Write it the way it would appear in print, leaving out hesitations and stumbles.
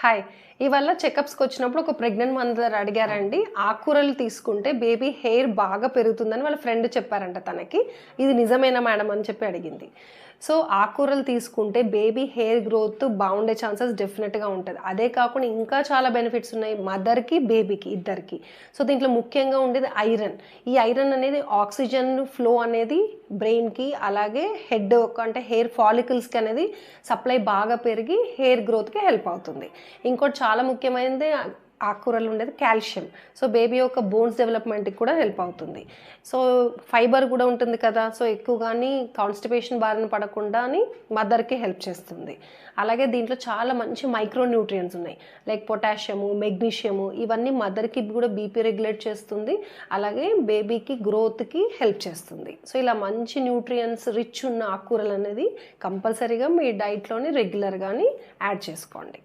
Hi. ఇవాళ చెకప్స్‌కి వచ్చినప్పుడు ఒక ప్రెగ్నెంట్ మదర్ అడిగారండి. ఆకుకూరలు తీసుకుంటే బేబీ హెయిర్ బాగా పెరుగుతుందని వాళ్ళ ఫ్రెండ్ చెప్పారంట తనకి. ఇది నిజమేనా మేడం అని చెప్పి అడిగింది. సో, ఆకుకూరలు తీసుకుంటే బేబీ హెయిర్ గ్రోత్ బాగుండే ఛాన్సెస్ డెఫినెట్‌గా ఉంటది. అదే కాకుండా ఇంకా చాలా బెనిఫిట్స్ ఉన్నాయి మదర్‌కి, బేబీకి ఇద్దరికీ. సో, దీంట్లో ముఖ్యంగా ఉండేది ఐరన్. ఈ ఐరన్ అనేది ఆక్సిజన్ ఫ్లో అనేది బ్రెయిన్‌కి అలాగే హెడ్ అంటే హెయిర్ ఫాలికల్స్‌కి అనేది సప్లై బాగా పెరిగి హెయిర్ గ్రోత్‌కి హెల్ప్ అవుతుంది. ఇంకోటి చాలా ముఖ్యమైనది ఆకుకూరలు ఉండేది కాల్షియం. సో, బేబీ యొక్క బోన్స్ డెవలప్‌మెంట్‌కి కూడా హెల్ప్ అవుతుంది. సో, ఫైబర్ కూడా ఉంటుంది కదా! సో, ఎక్కువగాని కాన్‌స్టిపేషన్ బారిన పడకుండా అని మదర్‌కి హెల్ప్ చేస్తుంది. అలాగే దీంట్లో చాలా మంచి మైక్రో న్యూట్రియంట్స్ ఉన్నాయి. లైక్ పొటాషియము, మెగ్నీషియము ఇవన్నీ మదర్‌కి కూడా బీపీ రెగ్యులేట్ చేస్తుంది. అలాగే బేబీకి గ్రోత్‌కి హెల్ప్ చేస్తుంది. సో, ఇలా మంచి న్యూట్రియంట్స్ రిచ్ ఉన్న ఆకుకూరలు అనేది కంపల్సరీగా మీ డైట్‌లోని రెగ్యులర్‌గాని యాడ్ చేసుకోండి.